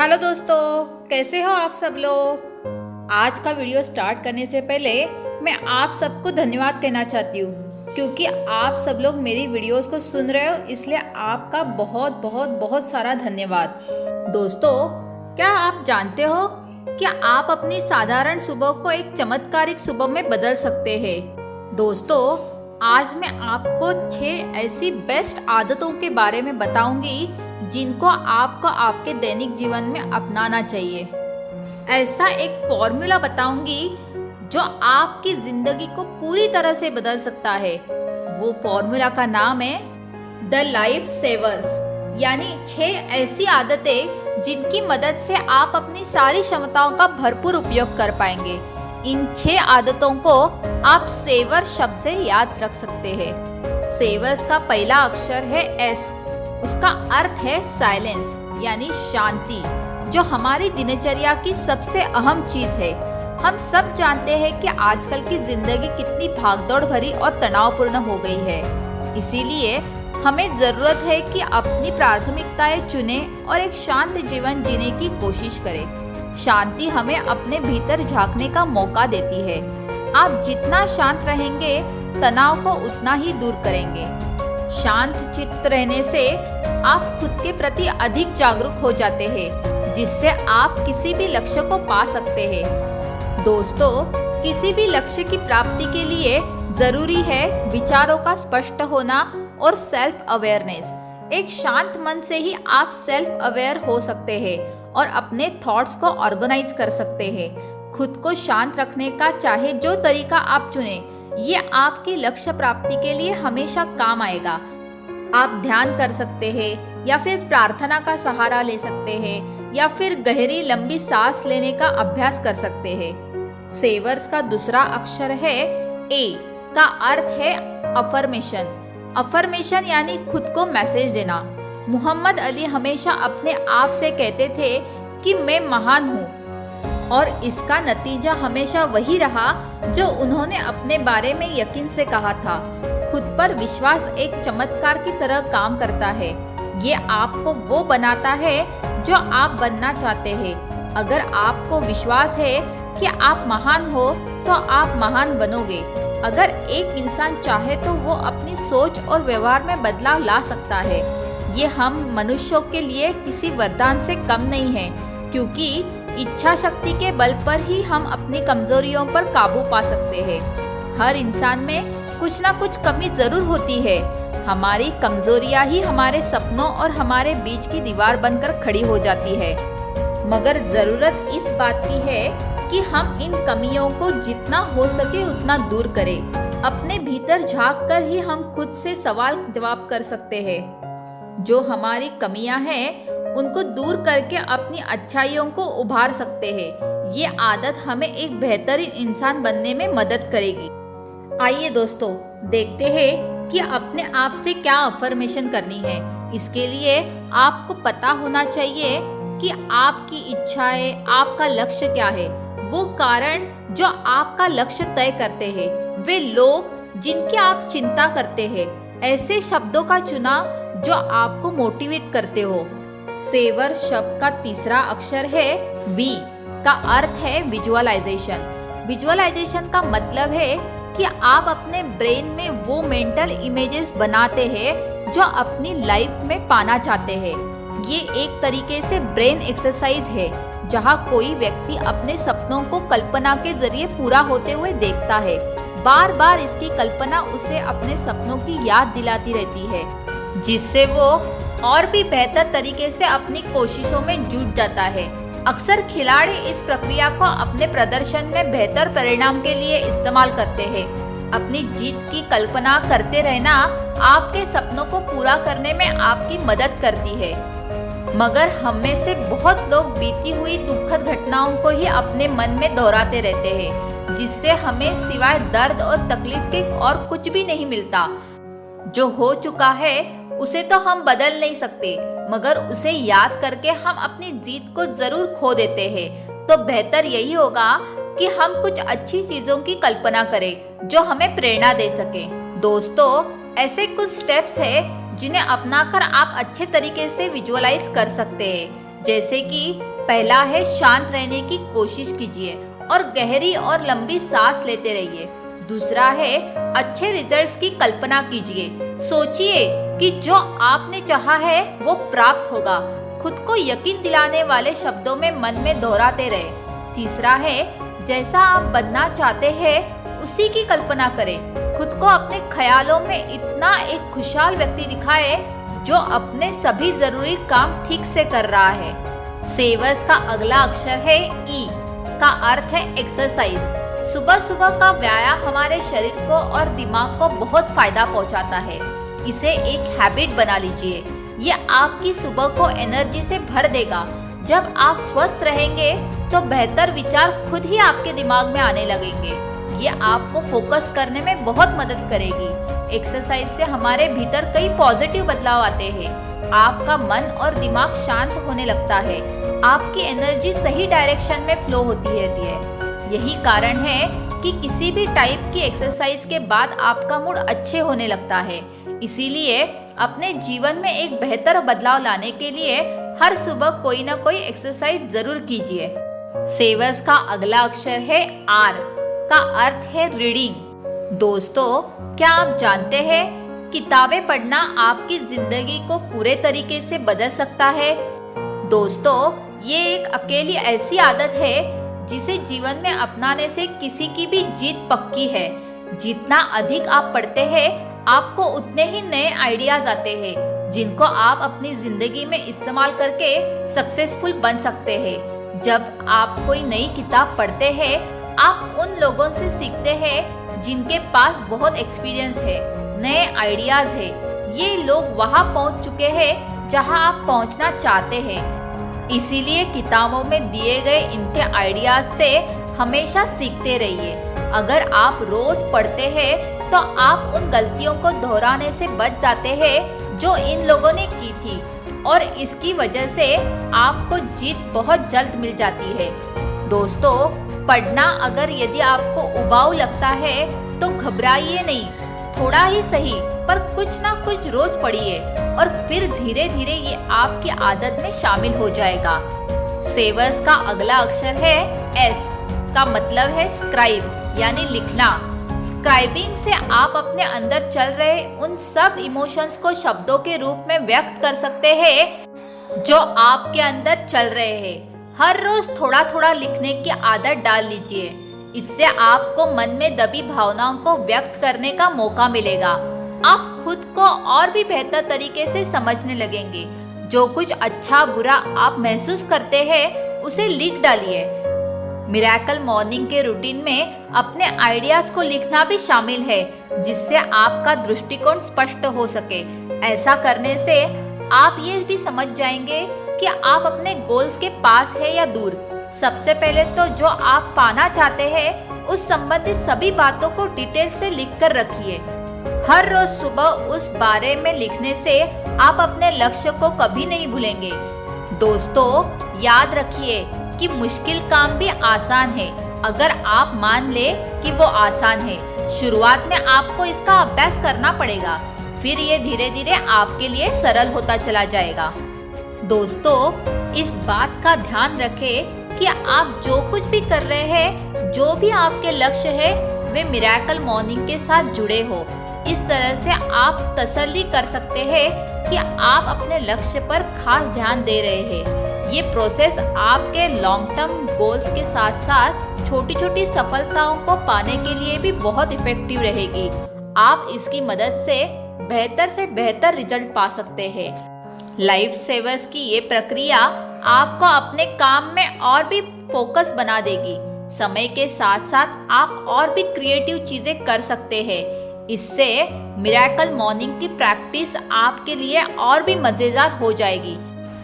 Hello दोस्तों, कैसे हो आप सब लोग। आज का वीडियो स्टार्ट करने से पहले मैं आप सबको धन्यवाद कहना चाहती हूँ, क्योंकि आप सब लोग मेरी वीडियोस को सुन रहे हो, इसलिए आपका बहुत बहुत बहुत सारा धन्यवाद। दोस्तों, क्या आप जानते हो कि आप अपनी साधारण सुबह को एक चमत्कारिक सुबह में बदल सकते हैं। दोस्तों, आज मैं आपको 6 ऐसी बेस्ट आदतों के बारे में बताऊंगी जिनको आपको आपके दैनिक जीवन में अपनाना चाहिए। ऐसा एक फॉर्मूला बताऊंगी जो आपकी जिंदगी को पूरी तरह से बदल सकता है। वो फॉर्मूला का नाम है द लाइफ सेवर्स, यानी 6 ऐसी आदतें जिनकी मदद से आप अपनी सारी क्षमताओं का भरपूर उपयोग कर पाएंगे। इन 6 आदतों को आप सेवर शब्द से याद रख सकते हैं। सेवर्स का पहला अक्षर है एस। उसका अर्थ है साइलेंस, यानी शांति, जो हमारी दिनचर्या की सबसे अहम चीज है। हम सब जानते हैं कि आजकल की जिंदगी कितनी भागदौड़ भरी और तनावपूर्ण हो गई है। इसीलिए हमें जरूरत है कि अपनी प्राथमिकताएं चुनें और एक शांत जीवन जीने की कोशिश करें। शांति हमें अपने भीतर झांकने का मौका देती है। आप जितना शांत रहेंगे, तनाव को उतना ही दूर करेंगे। शांत चित्त रहने से आप खुद के प्रति अधिक जागरूक हो जाते हैं, जिससे आप किसी भी लक्ष्य को पा सकते हैं। दोस्तों, किसी भी लक्ष्य की प्राप्ति के लिए जरूरी है विचारों का स्पष्ट होना और सेल्फ अवेयरनेस। एक शांत मन से ही आप सेल्फ अवेयर हो सकते हैं और अपने थॉट्स को ऑर्गेनाइज कर सकते हैं। खुद को शांत रखने का चाहे जो तरीका आप चुने, ये आपके लक्ष्य प्राप्ति के लिए हमेशा काम आएगा। आप ध्यान कर सकते हैं, या फिर प्रार्थना का सहारा ले सकते हैं, या फिर गहरी लंबी सांस लेने का अभ्यास कर सकते हैं। सेवर्स का दूसरा अक्षर है ए। का अर्थ है अफर्मेशन। अफर्मेशन यानी खुद को मैसेज देना। मोहम्मद अली हमेशा अपने आप से कहते थे कि मैं महान हूँ, और इसका नतीजा हमेशा वही रहा जो उन्होंने अपने बारे में यकीन से कहा था। खुद पर विश्वास एक चमत्कार की तरह काम करता है। ये आपको वो बनाता है जो आप बनना चाहते हैं। अगर आपको विश्वास है कि आप महान हो, तो आप महान बनोगे। अगर एक इंसान चाहे तो वो अपनी सोच और व्यवहार में बदलाव ला सकता है। ये हम मनुष्यों के लिए किसी वरदान से कम नहीं है, क्योंकि इच्छा शक्ति के बल पर ही हम अपनी कमजोरियों पर काबू पा सकते हैं। हर इंसान में कुछ ना कुछ कमी जरूर होती है। हमारी कमजोरियां ही हमारे सपनों और हमारे बीच की दीवार बनकर खड़ी हो जाती है। मगर जरूरत इस बात की है कि हम इन कमियों को जितना हो सके उतना दूर करें। अपने भीतर झांक कर ही हम खुद से सवाल जवाब कर सकते हैं। जो हमारी कमियां हैं, उनको दूर करके अपनी अच्छाइयों को उभार सकते हैं। ये आदत हमें एक बेहतरीन इंसान बनने में मदद करेगी। आइए दोस्तों, देखते हैं कि अपने आप से क्या अफर्मेशन करनी है। इसके लिए आपको पता होना चाहिए कि आपकी इच्छाएं, आपका लक्ष्य क्या है। वो कारण जो आपका लक्ष्य तय करते हैं, वे लोग जिनकी आप चिंता करते हैं, ऐसे शब्दों का चुनाव जो आपको मोटिवेट करते हो। सेवर शब्द का तीसरा अक्षर है वी। का अर्थ है विजुअलाइजेशन। विजुअलाइजेशन का मतलब है कि आप अपने ब्रेन में वो मेंटल इमेजेस बनाते हैं जो अपनी लाइफ में पाना चाहते हैं। ये एक तरीके से ब्रेन एक्सरसाइज है, जहाँ कोई व्यक्ति अपने सपनों को कल्पना के जरिए पूरा होते हुए देखता है। बार बार इसकी कल्पना उसे अपने सपनों की याद दिलाती रहती है, जिससे वो और भी बेहतर तरीके से अपनी कोशिशों में जुट जाता है। अक्सर खिलाड़ी इस प्रक्रिया को अपने प्रदर्शन में बेहतर परिणाम के लिए इस्तेमाल करते हैं। अपनी जीत की कल्पना करते रहना आपके सपनों को पूरा करने में आपकी मदद करती है। मगर हम में से बहुत लोग बीती हुई दुखद घटनाओं को ही अपने मन में दोहराते रहते हैं, जिससे हमें सिवाय दर्द और तकलीफ के और कुछ भी नहीं मिलता। जो हो चुका है उसे तो हम बदल नहीं सकते, मगर उसे याद करके हम अपनी जीत को जरूर खो देते हैं। तो बेहतर यही होगा कि हम कुछ अच्छी चीजों की कल्पना करें जो हमें प्रेरणा दे सके। दोस्तों, ऐसे कुछ स्टेप्स है जिन्हें अपनाकर आप अच्छे तरीके से विजुअलाइज कर सकते हैं। जैसे कि पहला है शांत रहने की कोशिश कीजिए और गहरी और लंबी सांस लेते रहिए। दूसरा है अच्छे रिजल्ट्स की कल्पना कीजिए, सोचिए कि जो आपने चाहा है वो प्राप्त होगा। खुद को यकीन दिलाने वाले शब्दों में मन में दोहराते रहे। तीसरा है जैसा आप बनना चाहते हैं उसी की कल्पना करें। खुद को अपने ख्यालों में इतना एक खुशहाल व्यक्ति दिखाए जो अपने सभी जरूरी काम ठीक से कर रहा है। सेवर्स का अगला अक्षर है ई का अर्थ है एक्सरसाइज। सुबह सुबह का व्यायाम हमारे शरीर को और दिमाग को बहुत फायदा पहुंचाता है। इसे एक हैबिट बना लीजिए। ये आपकी सुबह को एनर्जी से भर देगा। जब आप स्वस्थ रहेंगे तो बेहतर विचार खुद ही आपके दिमाग में आने लगेंगे। ये आपको फोकस करने में बहुत मदद करेगी। एक्सरसाइज से हमारे भीतर कई पॉजिटिव बदलाव आते हैं। आपका मन और दिमाग शांत होने लगता है। आपकी एनर्जी सही डायरेक्शन में फ्लो होती रहती है। यही कारण है कि किसी भी टाइप की एक्सरसाइज के बाद आपका मूड अच्छे होने लगता है। इसीलिए अपने जीवन में एक बेहतर बदलाव लाने के लिए हर सुबह कोई ना कोई एक्सरसाइज जरूर कीजिए। सेवर्स का अगला अक्षर है आर का अर्थ है रीडिंग। दोस्तों, क्या आप जानते हैं किताबें पढ़ना आपकी जिंदगी को पूरे तरीके से बदल सकता है। दोस्तों, ये एक अकेली ऐसी आदत है जिसे जीवन में अपनाने से किसी की भी जीत पक्की है। जितना अधिक आप पढ़ते हैं आपको उतने ही नए आइडियाज आते हैं जिनको आप अपनी जिंदगी में इस्तेमाल करके सक्सेसफुल बन सकते हैं। जब आप कोई नई किताब पढ़ते हैं आप उन लोगों से सीखते हैं जिनके पास बहुत एक्सपीरियंस है, नए आइडियाज है। ये लोग वहाँ पहुँच चुके हैं जहाँ आप पहुँचना चाहते हैं। इसीलिए किताबों में दिए गए इनके आइडियाज से हमेशा सीखते रहिए। अगर आप रोज पढ़ते हैं तो आप उन गलतियों को दोहराने से बच जाते हैं जो इन लोगों ने की थी और इसकी वजह से आपको जीत बहुत जल्द मिल जाती है। दोस्तों, पढ़ना अगर यदि आपको उबाऊ लगता है तो घबराइए नहीं, थोड़ा ही सही पर कुछ ना कुछ रोज पढ़िए और फिर धीरे धीरे ये आपकी आदत में शामिल हो जाएगा। सेवर्स का अगला अक्षर है एस का मतलब है स्क्राइब यानी लिखना। स्क्राइबिंग से आप अपने अंदर चल रहे उन सब इमोशंस को शब्दों के रूप में व्यक्त कर सकते हैं जो आपके अंदर चल रहे हैं। हर रोज थोड़ा थोड़ा लिखने की आदत डाल लीजिए। इससे आपको मन में दबी भावनाओं को व्यक्त करने का मौका मिलेगा। आप खुद को और भी बेहतर तरीके से समझने लगेंगे। जो कुछ अच्छा बुरा आप महसूस करते हैं उसे लिख डालिए। मिरेकल मॉर्निंग के रूटीन में अपने आइडियाज को लिखना भी शामिल है जिससे आपका दृष्टिकोण स्पष्ट हो सके। ऐसा करने से आप ये भी समझ जाएंगे कि आप अपने गोल्स के पास है या दूर। सबसे पहले तो जो आप पाना चाहते हैं उस संबंधित सभी बातों को डिटेल से लिख कर रखिए। हर रोज सुबह उस बारे में लिखने से आप अपने लक्ष्य को कभी नहीं भूलेंगे। दोस्तों, याद रखिए कि मुश्किल काम भी आसान है अगर आप मान ले कि वो आसान है। शुरुआत में आपको इसका अभ्यास करना पड़ेगा, फिर ये धीरे धीरे आपके लिए सरल होता चला जाएगा। दोस्तों, इस बात का ध्यान रखें कि आप जो कुछ भी कर रहे हैं, जो भी आपके लक्ष्य है, वे मिरेकल मॉर्निंग के साथ जुड़े हो। इस तरह से आप तसल्ली कर सकते हैं कि आप अपने लक्ष्य पर खास ध्यान दे रहे हैं। ये प्रोसेस आपके लॉन्ग टर्म गोल्स के साथ साथ छोटी छोटी सफलताओं को पाने के लिए भी बहुत इफेक्टिव रहेगी। आप इसकी मदद से बेहतर रिजल्ट पा सकते हैं। लाइफ सेवर्स की ये प्रक्रिया आपको अपने काम में और भी फोकस बना देगी। समय के साथ साथ आप और भी क्रिएटिव चीजें कर सकते हैं। इससे मिरेकल मॉर्निंग की प्रैक्टिस आपके लिए और भी मजेदार हो जाएगी।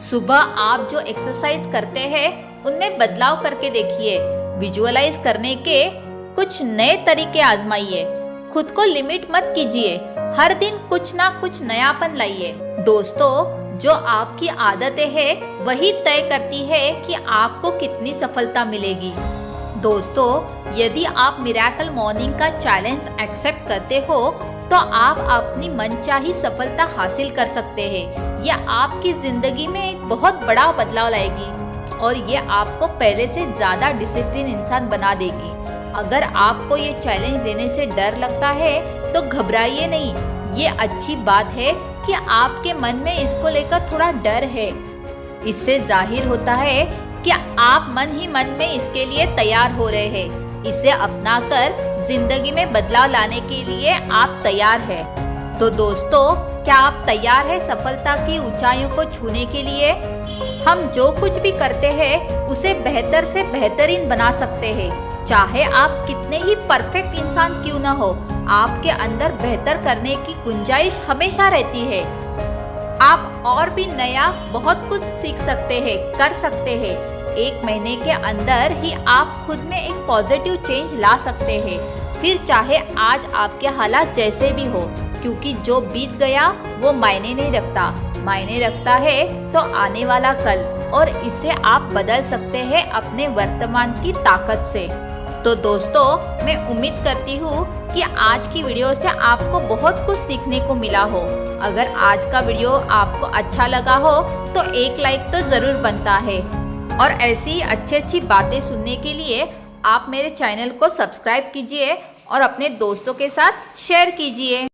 सुबह आप जो एक्सरसाइज करते हैं उनमें बदलाव करके देखिए। विजुअलाइज करने के कुछ नए तरीके आजमाइए। खुद को लिमिट मत कीजिए। हर दिन कुछ ना कुछ नयापन लाइए। दोस्तों, जो आपकी आदतें हैं वही तय करती है कि आपको कितनी सफलता मिलेगी। दोस्तों, यदि आप मिरेकल मॉर्निंग का चैलेंज एक्सेप्ट करते हो तो आप अपनी मनचाही सफलता हासिल कर सकते हैं। यह आपकी जिंदगी में एक बहुत बड़ा बदलाव लाएगी और ये आपको पहले से ज्यादा डिसिप्लिन इंसान बना देगी। अगर आपको ये चैलेंज लेने से डर लगता है तो घबराइए नहीं। ये अच्छी बात है कि आपके मन में इसको लेकर थोड़ा डर है। इससे जाहिर होता है कि आप मन ही मन में इसके लिए तैयार हो रहे हैं। इसे अपनाकर जिंदगी में बदलाव लाने के लिए आप तैयार हैं। तो दोस्तों, क्या आप तैयार हैं सफलता की ऊंचाइयों को छूने के लिए? हम जो कुछ भी करते हैं उसे बेहतर से बेहतरीन बना सकते हैं। चाहे आप कितने ही परफेक्ट इंसान क्यों न हो, आपके अंदर बेहतर करने की गुंजाइश हमेशा रहती है। आप और भी नया बहुत कुछ सीख सकते हैं, कर सकते हैं। 1 महीने के अंदर ही आप खुद में एक पॉजिटिव चेंज ला सकते हैं। फिर चाहे आज आपके हालात जैसे भी हो, क्योंकि जो बीत गया वो मायने नहीं रखता। मायने रखता है तो आने वाला कल, और इसे आप बदल सकते हैं अपने वर्तमान की ताकत से। तो दोस्तों, मैं उम्मीद करती हूँ कि आज की वीडियो से आपको बहुत कुछ सीखने को मिला हो। अगर आज का वीडियो आपको अच्छा लगा हो तो एक लाइक तो जरूर बनता है, और ऐसी अच्छी बातें सुनने के लिए आप मेरे चैनल को सब्सक्राइब कीजिए और अपने दोस्तों के साथ शेयर कीजिए।